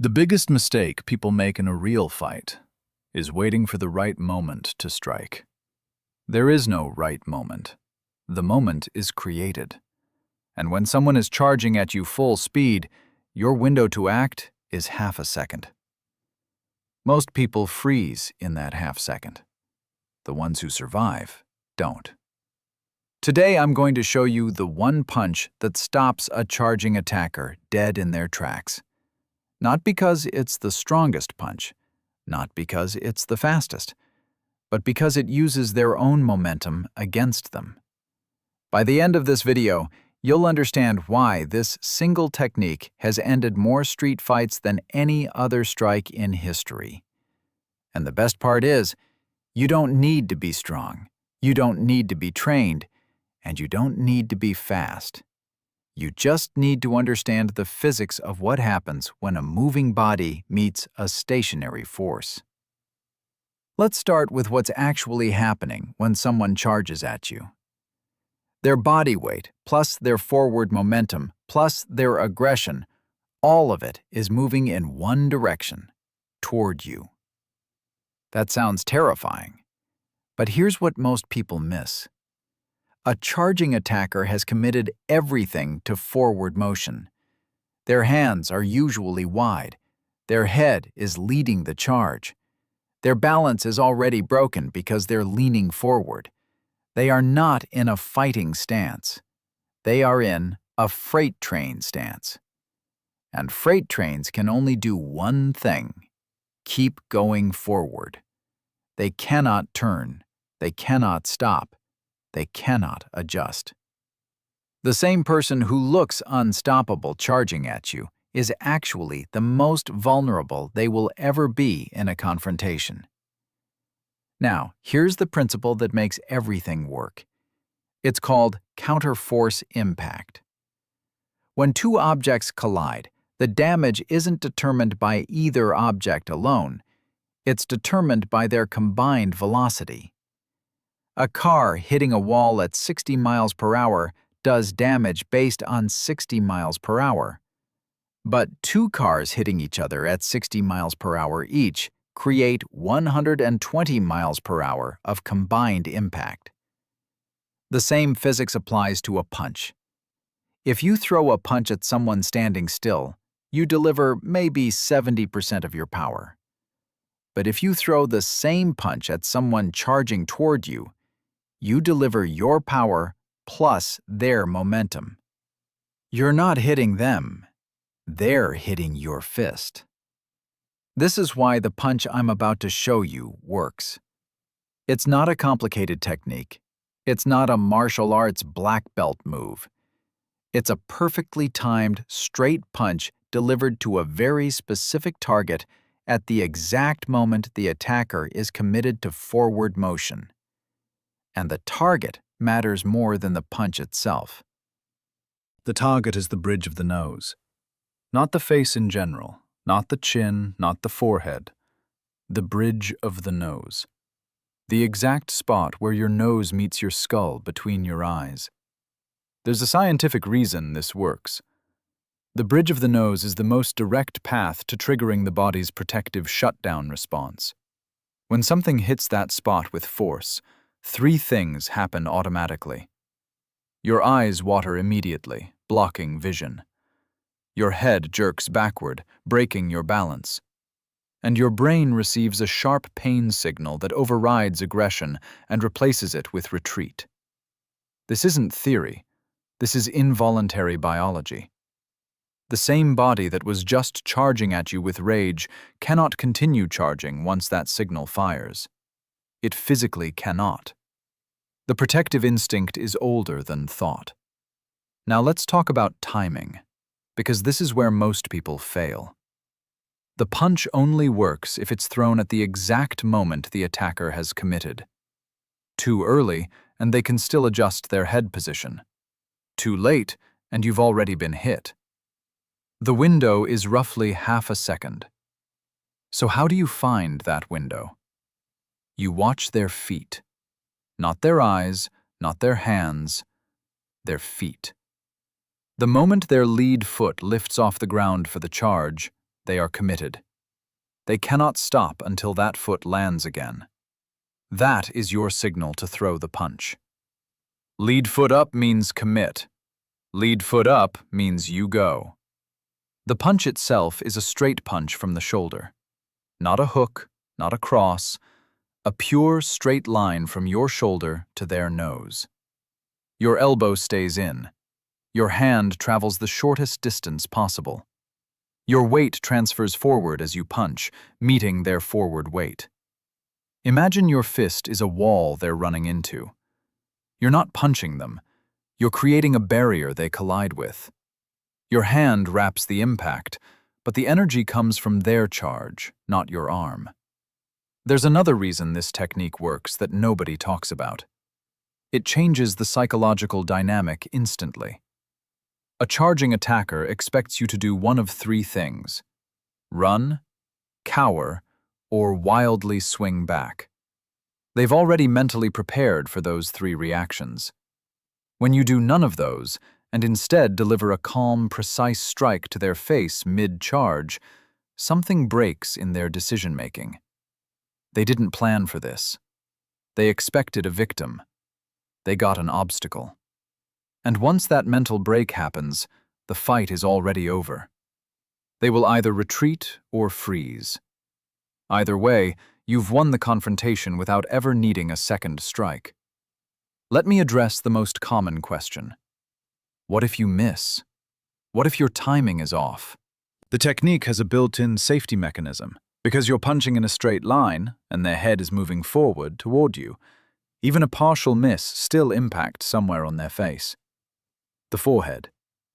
The biggest mistake people make in a real fight is waiting for the right moment to strike. There is no right moment. The moment is created. And when someone is charging at you full speed, your window to act is half a second. Most people freeze in that half second. The ones who survive don't. Today I'm going to show you the one punch that stops a charging attacker dead in their tracks. Not because it's the strongest punch, not because it's the fastest, but because it uses their own momentum against them. By the end of this video, you'll understand why this single technique has ended more street fights than any other strike in history. And the best part is, you don't need to be strong, you don't need to be trained, and you don't need to be fast. You just need to understand the physics of what happens when a moving body meets a stationary force. Let's start with what's actually happening when someone charges at you. Their body weight, plus their forward momentum, plus their aggression, all of it is moving in one direction, toward you. That sounds terrifying, but here's what most people miss. A charging attacker has committed everything to forward motion. Their hands are usually wide. Their head is leading the charge. Their balance is already broken because they're leaning forward. They are not in a fighting stance. They are in a freight train stance. And freight trains can only do one thing: keep going forward. They cannot turn. They cannot stop. They cannot adjust. The same person who looks unstoppable charging at you is actually the most vulnerable they will ever be in a confrontation. Now, here's the principle that makes everything work. It's called counterforce impact. When two objects collide, the damage isn't determined by either object alone. It's determined by their combined velocity. A car hitting a wall at 60 miles per hour does damage based on 60 miles per hour. But two cars hitting each other at 60 miles per hour each create 120 miles per hour of combined impact. The same physics applies to a punch. If you throw a punch at someone standing still, you deliver maybe 70% of your power. But if you throw the same punch at someone charging toward you, you deliver your power plus their momentum. You're not hitting them. They're hitting your fist. This is why the punch I'm about to show you works. It's not a complicated technique. It's not a martial arts black belt move. It's a perfectly timed, straight punch delivered to a very specific target at the exact moment the attacker is committed to forward motion. And the target matters more than the punch itself. The target is the bridge of the nose. Not the face in general, not the chin, not the forehead. The bridge of the nose. The exact spot where your nose meets your skull between your eyes. There's a scientific reason this works. The bridge of the nose is the most direct path to triggering the body's protective shutdown response. When something hits that spot with force, three things happen automatically. Your eyes water immediately, blocking vision. Your head jerks backward, breaking your balance. And your brain receives a sharp pain signal that overrides aggression and replaces it with retreat. This isn't theory. This is involuntary biology. The same body that was just charging at you with rage cannot continue charging once that signal fires. It physically cannot. The protective instinct is older than thought. Now let's talk about timing, because this is where most people fail. The punch only works if it's thrown at the exact moment the attacker has committed. Too early, and they can still adjust their head position. Too late, and you've already been hit. The window is roughly half a second. So how do you find that window? You watch their feet. Not their eyes, not their hands, their feet. The moment their lead foot lifts off the ground for the charge, they are committed. They cannot stop until that foot lands again. That is your signal to throw the punch. Lead foot up means commit. Lead foot up means you go. The punch itself is a straight punch from the shoulder. Not a hook, not a cross, a pure straight line from your shoulder to their nose. Your elbow stays in. Your hand travels the shortest distance possible. Your weight transfers forward as you punch, meeting their forward weight. Imagine your fist is a wall they're running into. You're not punching them. You're creating a barrier they collide with. Your hand wraps the impact, but the energy comes from their charge, not your arm. There's another reason this technique works that nobody talks about. It changes the psychological dynamic instantly. A charging attacker expects you to do one of three things: run, cower, or wildly swing back. They've already mentally prepared for those three reactions. When you do none of those, and instead deliver a calm, precise strike to their face mid-charge, something breaks in their decision-making. They didn't plan for this. They expected a victim. They got an obstacle. And once that mental break happens, the fight is already over. They will either retreat or freeze. Either way, you've won the confrontation without ever needing a second strike. Let me address the most common question. What if you miss? What if your timing is off? The technique has a built-in safety mechanism. Because you're punching in a straight line, and their head is moving forward toward you, even a partial miss still impacts somewhere on their face. The forehead,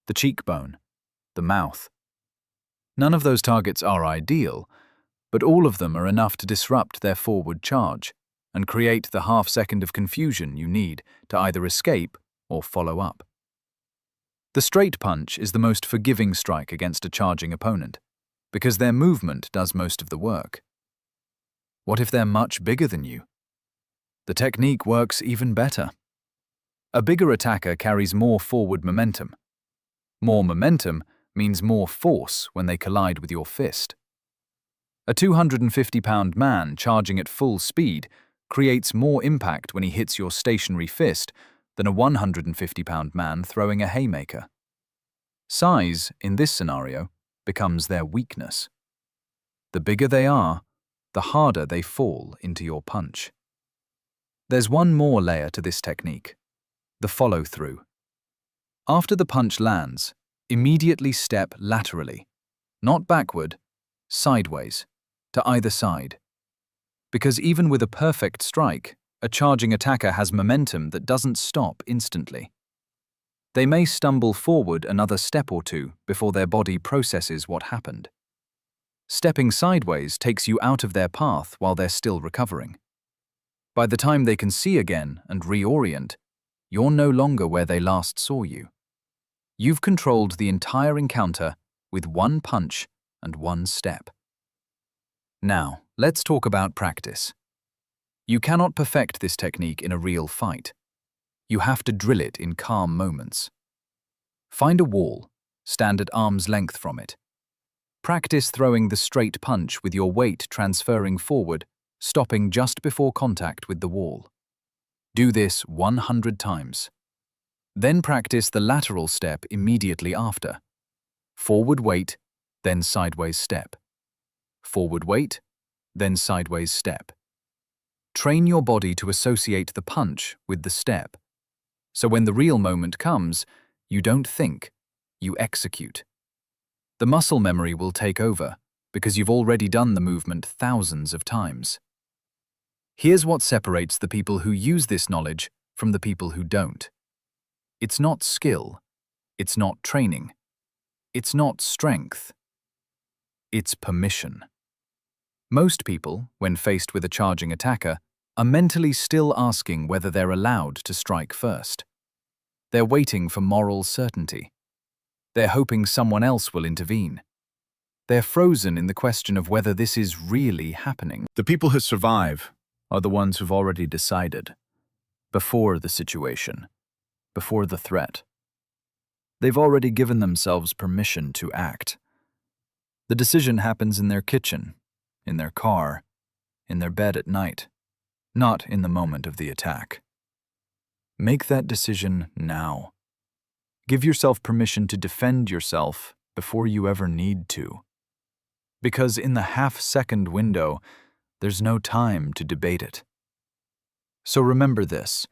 the cheekbone, the mouth. None of those targets are ideal, but all of them are enough to disrupt their forward charge and create the half-second of confusion you need to either escape or follow up. The straight punch is the most forgiving strike against a charging opponent, because their movement does most of the work. What if they're much bigger than you? The technique works even better. A bigger attacker carries more forward momentum. More momentum means more force when they collide with your fist. A 250-pound man charging at full speed creates more impact when he hits your stationary fist than a 150-pound man throwing a haymaker. Size, in this scenario, becomes their weakness. The bigger they are, the harder they fall into your punch. There's one more layer to this technique: the follow-through. After the punch lands, immediately step laterally, not backward, sideways, to either side. Because even with a perfect strike, a charging attacker has momentum that doesn't stop instantly. They may stumble forward another step or two before their body processes what happened. Stepping sideways takes you out of their path while they're still recovering. By the time they can see again and reorient, you're no longer where they last saw you. You've controlled the entire encounter with one punch and one step. Now, let's talk about practice. You cannot perfect this technique in a real fight. You have to drill it in calm moments. Find a wall, stand at arm's length from it. Practice throwing the straight punch with your weight transferring forward, stopping just before contact with the wall. Do this 100 times. Then practice the lateral step immediately after. Forward weight, then sideways step. Forward weight, then sideways step. Train your body to associate the punch with the step. So when the real moment comes, you don't think, you execute. The muscle memory will take over because you've already done the movement thousands of times. Here's what separates the people who use this knowledge from the people who don't. It's not skill. It's not training. It's not strength. It's permission. Most people, when faced with a charging attacker, are mentally still asking whether they're allowed to strike first. They're waiting for moral certainty. They're hoping someone else will intervene. They're frozen in the question of whether this is really happening. The people who survive are the ones who've already decided, before the situation, before the threat. They've already given themselves permission to act. The decision happens in their kitchen, in their car, in their bed at night, not in the moment of the attack. Make that decision now. Give yourself permission to defend yourself before you ever need to. Because in the half-second window, there's no time to debate it. So remember this: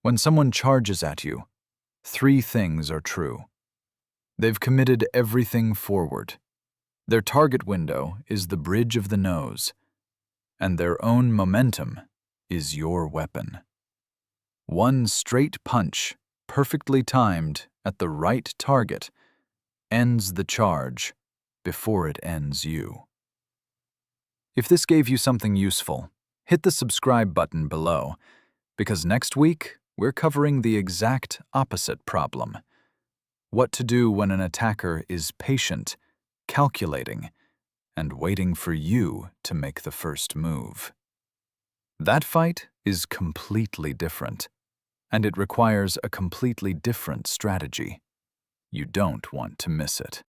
when someone charges at you, 3 things are true. They've committed everything forward. Their target window is the bridge of the nose, and their own momentum is your weapon. One straight punch, perfectly timed at the right target, ends the charge before it ends you. If this gave you something useful, hit the subscribe button below, because next week we're covering the exact opposite problem: what to do when an attacker is patient, calculating, and waiting for you to make the first move. That fight is completely different, and it requires a completely different strategy. You don't want to miss it.